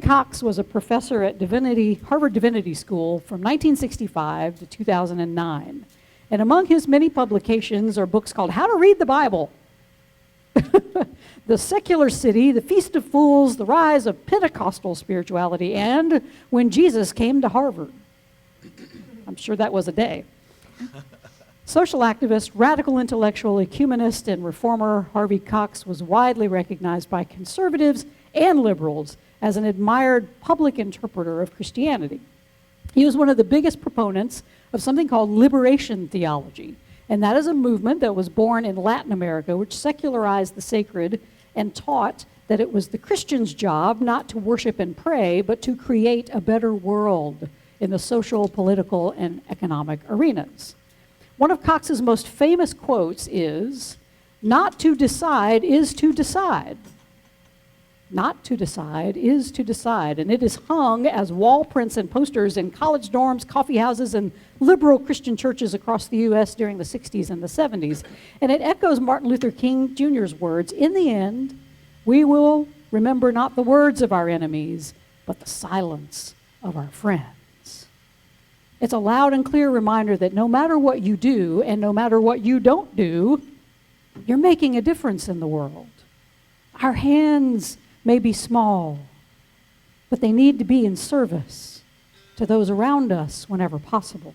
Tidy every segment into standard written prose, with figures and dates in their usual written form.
Cox was a professor at Harvard Divinity School from 1965 to 2009. And among his many publications are books called How to Read the Bible, The Secular City, The Feast of Fools, The Rise of Pentecostal Spirituality, and When Jesus Came to Harvard. I'm sure that was a day. Social activist, radical intellectual, ecumenist, and reformer Harvey Cox was widely recognized by conservatives and liberals as an admired public interpreter of Christianity. He was one of the biggest proponents of something called liberation theology, and that is a movement that was born in Latin America, which secularized the sacred and taught that it was the Christian's job not to worship and pray, but to create a better world in the social, political, and economic arenas. One of Cox's most famous quotes is, "Not to decide is to decide. Not to decide is to decide." And it is hung as wall prints and posters in college dorms, coffee houses, and liberal Christian churches across the U.S. during the 60s and the 70s. And it echoes Martin Luther King Jr.'s words, "In the end, we will remember not the words of our enemies, but the silence of our friends." It's a loud and clear reminder that no matter what you do and no matter what you don't do, you're making a difference in the world. Our hands may be small, but they need to be in service to those around us whenever possible.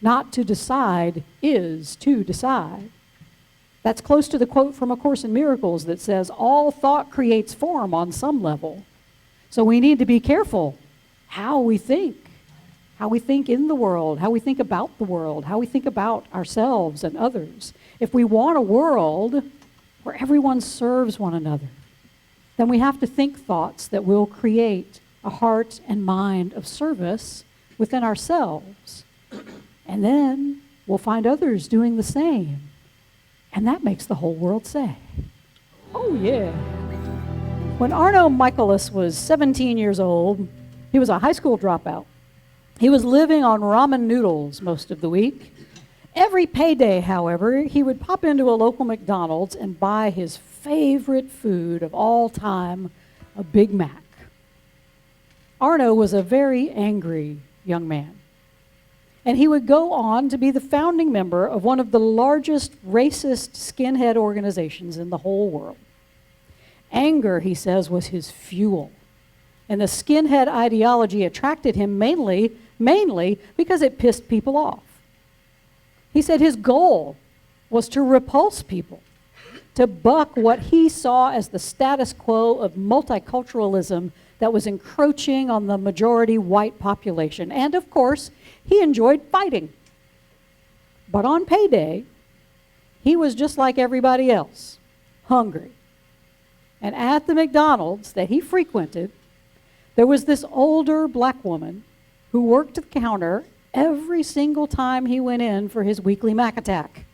Not to decide is to decide. That's close to the quote from A Course in Miracles that says, "All thought creates form on some level." So we need to be careful how we think in the world, how we think about the world, how we think about ourselves and others. If we want a world where everyone serves one another, then we have to think thoughts that will create a heart and mind of service within ourselves. And then we'll find others doing the same. And that makes the whole world say, "Oh yeah." When Arno Michaelis was 17 years old, he was a high school dropout. He was living on ramen noodles most of the week. Every payday, however, he would pop into a local McDonald's and buy his favorite food of all time, a Big Mac. Arno was a very angry young man. And he would go on to be the founding member of one of the largest racist skinhead organizations in the whole world. Anger, he says, was his fuel. And the skinhead ideology attracted him mainly because it pissed people off. He said his goal was to repulse people, to buck what he saw as the status quo of multiculturalism that was encroaching on the majority white population. And of course, he enjoyed fighting. But on payday, he was just like everybody else, hungry. And at the McDonald's that he frequented, there was this older black woman who worked the counter every single time he went in for his weekly Mac attack.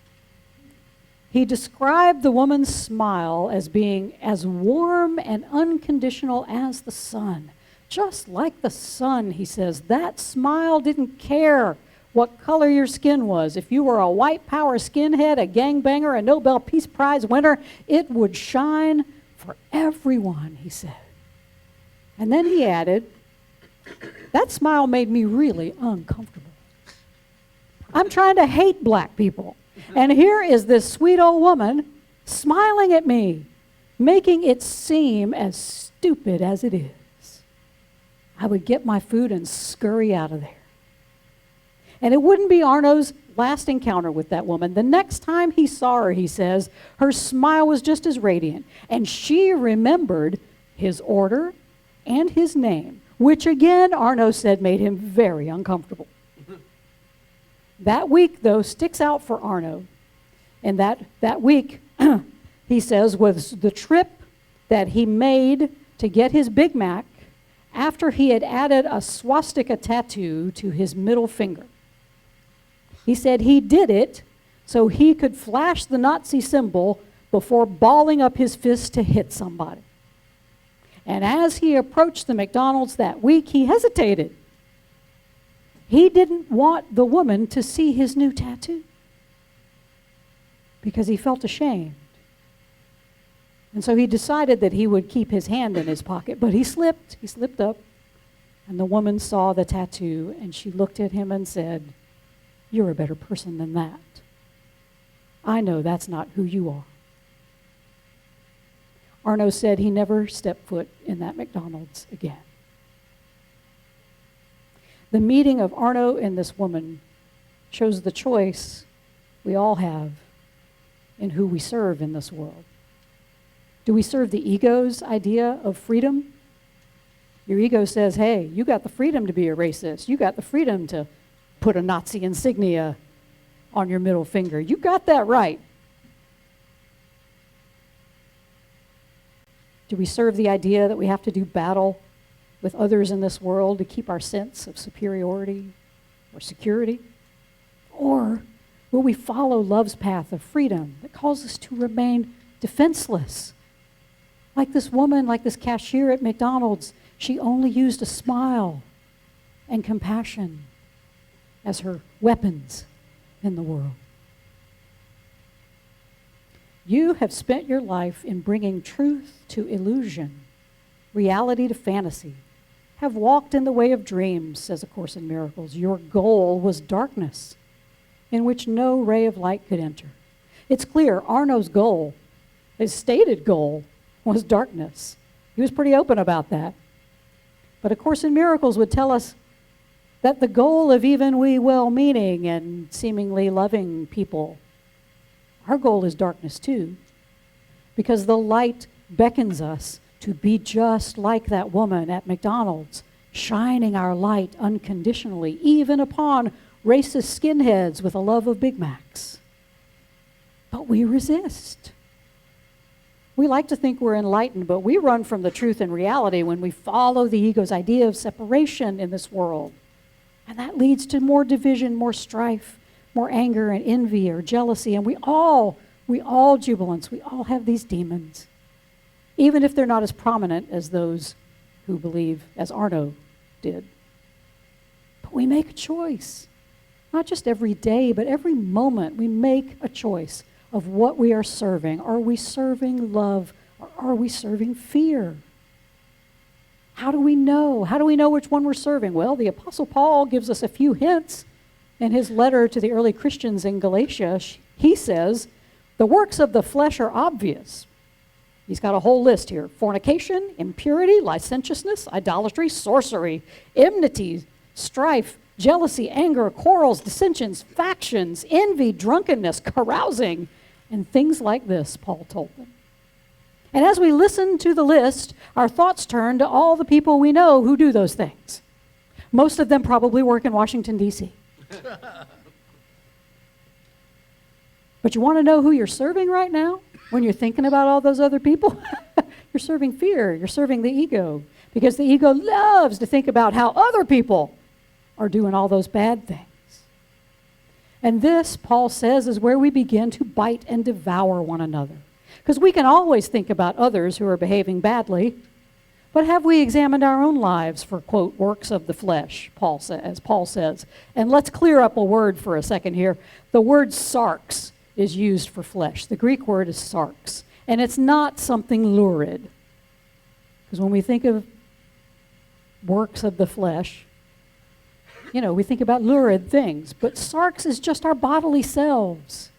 He described the woman's smile as being as warm and unconditional as the sun. Just like the sun, he says. That smile didn't care what color your skin was. If you were a white power skinhead, a gangbanger, a Nobel Peace Prize winner, it would shine for everyone, he said. And then he added, "That smile made me really uncomfortable. I'm trying to hate black people. And here is this sweet old woman smiling at me, making it seem as stupid as it is." I would get my food and scurry out of there. And it wouldn't be Arno's last encounter with that woman. The next time he saw her, he says, her smile was just as radiant. And she remembered his order and his name, which again, Arno said, made him very uncomfortable. That week, though, sticks out for Arno. And that week, he says, was the trip that he made to get his Big Mac after he had added a swastika tattoo to his middle finger. He said he did it so he could flash the Nazi symbol before balling up his fist to hit somebody. And as he approached the McDonald's that week, he hesitated. He didn't want the woman to see his new tattoo because he felt ashamed. And so he decided that he would keep his hand in his pocket, but he slipped up, and the woman saw the tattoo, and she looked at him and said, "You're a better person than that. I know that's not who you are." Arno said he never stepped foot in that McDonald's again. The meeting of Arno and this woman shows the choice we all have in who we serve in this world. Do we serve the ego's idea of freedom? Your ego says, hey, you got the freedom to be a racist. You got the freedom to put a Nazi insignia on your middle finger. You got that right. Do we serve the idea that we have to do battle with others in this world to keep our sense of superiority or security? Or will we follow love's path of freedom that calls us to remain defenseless? Like this woman, like this cashier at McDonald's, she only used a smile and compassion as her weapons in the world. You have spent your life in bringing truth to illusion, reality to fantasy, have walked in the way of dreams, says A Course in Miracles. Your goal was darkness, in which no ray of light could enter. It's clear Arno's goal, his stated goal, was darkness. He was pretty open about that. But A Course in Miracles would tell us that the goal of even we well-meaning and seemingly loving people, our goal is darkness too, because the light beckons us to be just like that woman at McDonald's, shining our light unconditionally, even upon racist skinheads with a love of Big Macs. But we resist. We like to think we're enlightened, but we run from the truth and reality when we follow the ego's idea of separation in this world. And that leads to more division, more strife, more anger and envy or jealousy. And we all jubilants, we all have these demons, even if they're not as prominent as those who believe as Arno did. But we make a choice. Not just every day, but every moment we make a choice of what we are serving. Are we serving love or are we serving fear? How do we know? How do we know which one we're serving? Well, the Apostle Paul gives us a few hints in his letter to the early Christians in Galatia. He says, the works of the flesh are obvious. He's got a whole list here. Fornication, impurity, licentiousness, idolatry, sorcery, enmity, strife, jealousy, anger, quarrels, dissensions, factions, envy, drunkenness, carousing, and things like this, Paul told them. And as we listen to the list, our thoughts turn to all the people we know who do those things. Most of them probably work in Washington, D.C. But you want to know who you're serving right now when you're thinking about all those other people? You're serving fear. You're serving the ego. Because the ego loves to think about how other people are doing all those bad things. And this, Paul says, is where we begin to bite and devour one another. Because we can always think about others who are behaving badly, but have we examined our own lives for, quote, works of the flesh, as Paul says? And let's clear up a word for a second here. The word sarx is used for flesh. The Greek word is sarx, and it's not something lurid. Because when we think of works of the flesh, we think about lurid things, but sarx is just our bodily selves.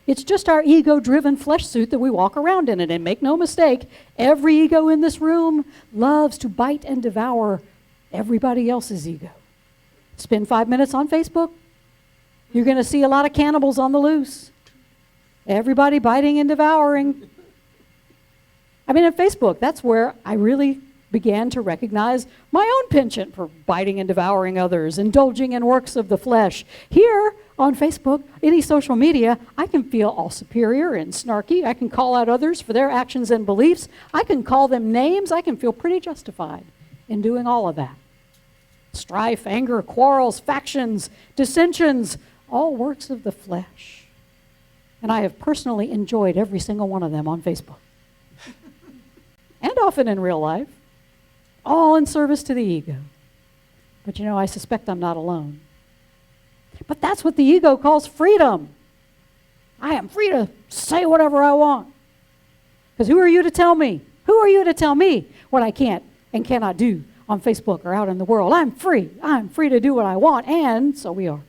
It's just our ego-driven flesh suit that we walk around in it. And make no mistake, every ego in this room loves to bite and devour everybody else's ego. Spend 5 minutes on Facebook, you're going to see a lot of cannibals on the loose. Everybody biting and devouring. On Facebook, that's where I really began to recognize my own penchant for biting and devouring others, indulging in works of the flesh. Here on Facebook, any social media, I can feel all superior and snarky. I can call out others for their actions and beliefs. I can call them names. I can feel pretty justified in doing all of that. Strife, anger, quarrels, factions, dissensions, all works of the flesh. And I have personally enjoyed every single one of them on Facebook. And often in real life. All in service to the ego. But I suspect I'm not alone. But that's what the ego calls freedom. I am free to say whatever I want. Because who are you to tell me? Who are you to tell me what I can't and cannot do on Facebook or out in the world? I'm free. I'm free to do what I want, and so we are.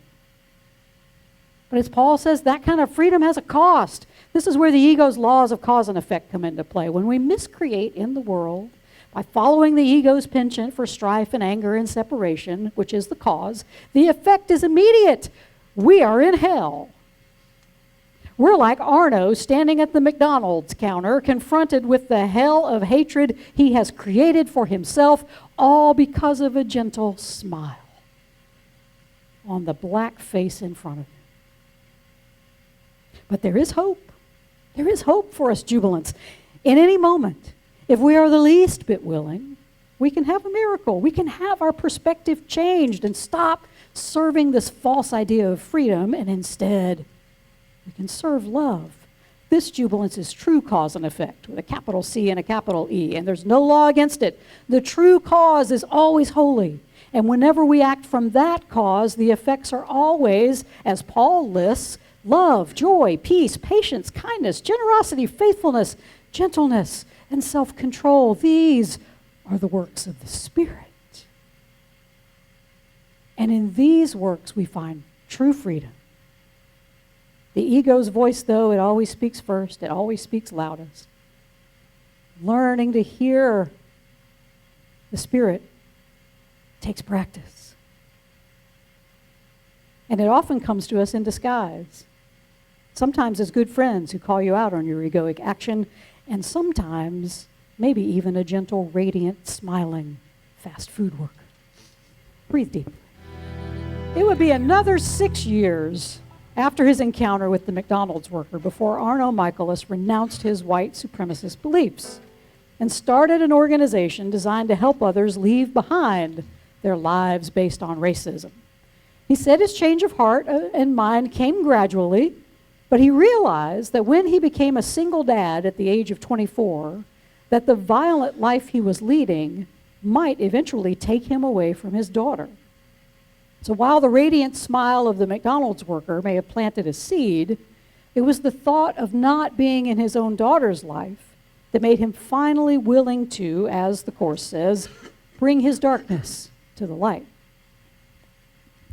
But as Paul says, that kind of freedom has a cost. This is where the ego's laws of cause and effect come into play. When we miscreate in the world by following the ego's penchant for strife and anger and separation, which is the cause, the effect is immediate. We are in hell. We're like Arno standing at the McDonald's counter, confronted with the hell of hatred he has created for himself, all because of a gentle smile on the black face in front of him. But there is hope. There is hope for us jubilants. In any moment, if we are the least bit willing, we can have a miracle. We can have our perspective changed and stop serving this false idea of freedom, and instead we can serve love. This jubilance is true cause and effect with a capital C and a capital E, and there's no law against it. The true cause is always holy, and whenever we act from that cause, the effects are always, as Paul lists, love, joy, peace, patience, kindness, generosity, faithfulness, gentleness, and self-control. These are the works of the Spirit. And in these works we find true freedom. The ego's voice, though, it always speaks first. It always speaks loudest. Learning to hear the Spirit takes practice. And it often comes to us in disguise. Sometimes as good friends who call you out on your egoic action, and sometimes maybe even a gentle, radiant, smiling fast food worker. Breathe deeply. It would be another 6 years after his encounter with the McDonald's worker before Arno Michaelis renounced his white supremacist beliefs and started an organization designed to help others leave behind their lives based on racism. He said his change of heart and mind came gradually, but he realized that when he became a single dad at the age of 24, that the violent life he was leading might eventually take him away from his daughter. So while the radiant smile of the McDonald's worker may have planted a seed, it was the thought of not being in his own daughter's life that made him finally willing to, as the Course says, bring his darkness to the light.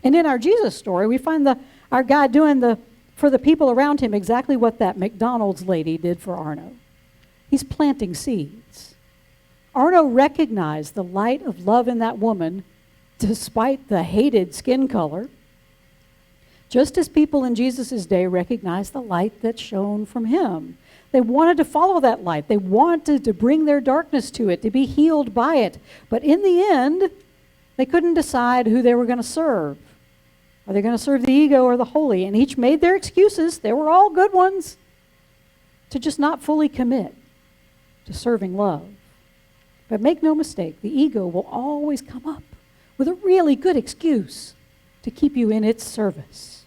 And in our Jesus story, we find our God doing for the people around him exactly what that McDonald's lady did for Arno. He's planting seeds. Arno recognized the light of love in that woman despite the hated skin color, just as people in Jesus' day recognized the light that shone from him. They wanted to follow that light. They wanted to bring their darkness to it, to be healed by it. But in the end, they couldn't decide who they were going to serve. Are they going to serve the ego or the holy? And each made their excuses. They were all good ones to just not fully commit to serving love. But make no mistake, the ego will always come up with a really good excuse to keep you in its service.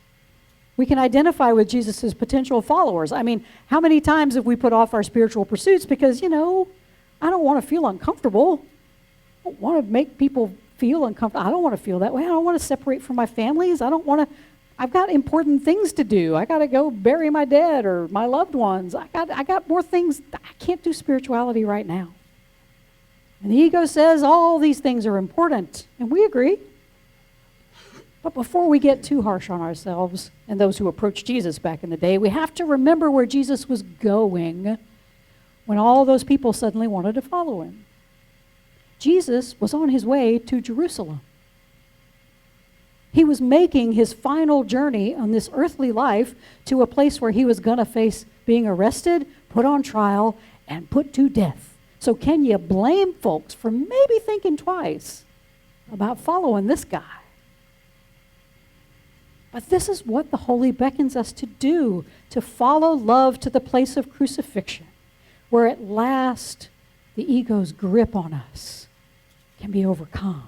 We can identify with Jesus' potential followers. I mean, how many times have we put off our spiritual pursuits because, I don't want to feel uncomfortable. I don't want to make people feel uncomfortable. I don't want to feel that way. I don't want to separate from my families. I've got important things to do. I got to go bury my dead or my loved ones. I got more things. I can't do spirituality right now. And the ego says all these things are important, and we agree. But before we get too harsh on ourselves and those who approached Jesus back in the day, we have to remember where Jesus was going when all those people suddenly wanted to follow him. Jesus was on his way to Jerusalem. He was making his final journey on this earthly life to a place where he was going to face being arrested, put on trial, and put to death. So can you blame folks for maybe thinking twice about following this guy? But this is what the Holy beckons us to do, to follow love to the place of crucifixion, where at last the ego's grip on us can be overcome.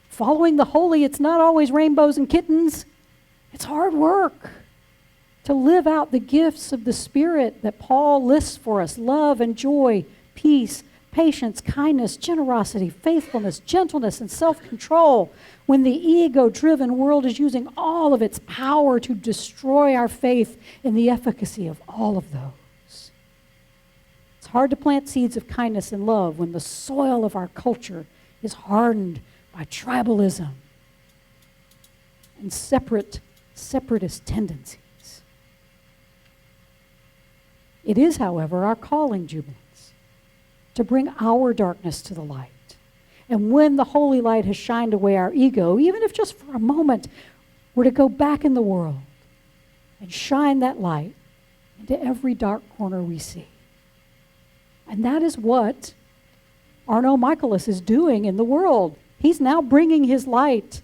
Following the holy, it's not always rainbows and kittens. It's hard work to live out the gifts of the Spirit that Paul lists for us: love and joy, peace, patience, kindness, generosity, faithfulness, gentleness, and self-control. When the ego-driven world is using all of its power to destroy our faith in the efficacy of all of those. It's hard to plant seeds of kindness and love when the soil of our culture is hardened by tribalism and separatist tendencies. It is, however, our calling, Jubilants, to bring our darkness to the light. And when the holy light has shined away our ego, even if just for a moment, we're to go back in the world and shine that light into every dark corner we see. And that is what Arno Michaelis is doing in the world. He's now bringing his light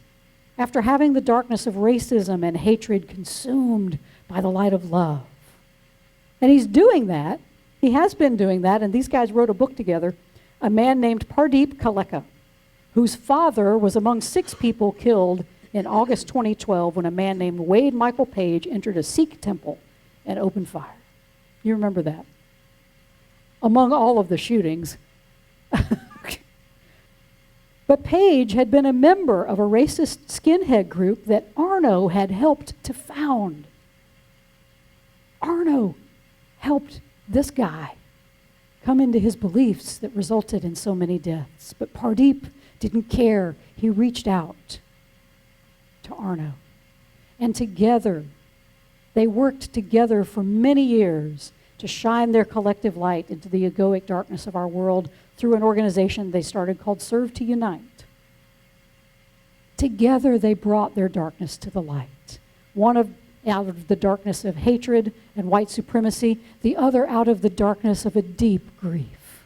after having the darkness of racism and hatred consumed by the light of love. And he's doing that. He has been doing that, and these guys wrote a book together, a man named Pardeep Kaleka, whose father was among 6 people killed in August 2012 when a man named Wade Michael Page entered a Sikh temple and opened fire. You remember that? Among all of the shootings. But Page had been a member of a racist skinhead group that Arno had helped to found. Arno helped this guy come into his beliefs that resulted in so many deaths. But Pardeep didn't care. He reached out to Arno. And together, they worked together for many years to shine their collective light into the egoic darkness of our world through an organization they started called Serve to Unite. Together, they brought their darkness to the light. One out of the darkness of hatred and white supremacy, the other out of the darkness of a deep grief.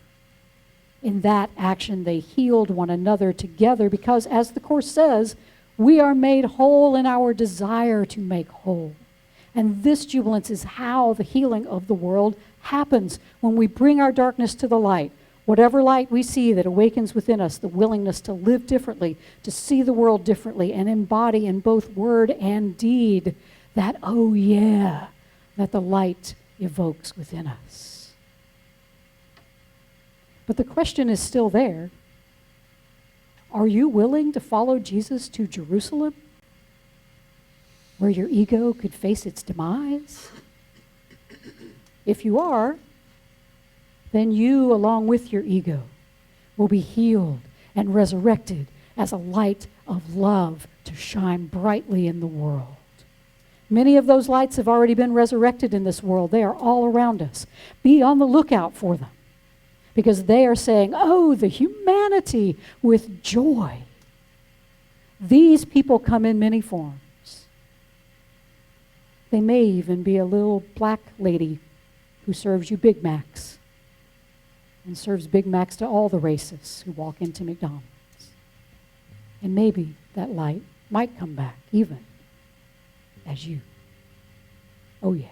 In that action, they healed one another together because, as the Course says, we are made whole in our desire to make whole. And this, Jubilance, is how the healing of the world happens when we bring our darkness to the light. Whatever light we see that awakens within us the willingness to live differently, to see the world differently, and embody in both word and deed that, oh yeah, that the light evokes within us. But the question is still there. Are you willing to follow Jesus to Jerusalem, where your ego could face its demise? If you are, then you, along with your ego, will be healed and resurrected as a light of love to shine brightly in the world. Many of those lights have already been resurrected in this world. They are all around us. Be on the lookout for them, because they are saying, oh, the humanity with joy. These people come in many forms. They may even be a little black lady who serves you Big Macs and serves Big Macs to all the racists who walk into McDonald's. And maybe that light might come back even as you. Oh yeah.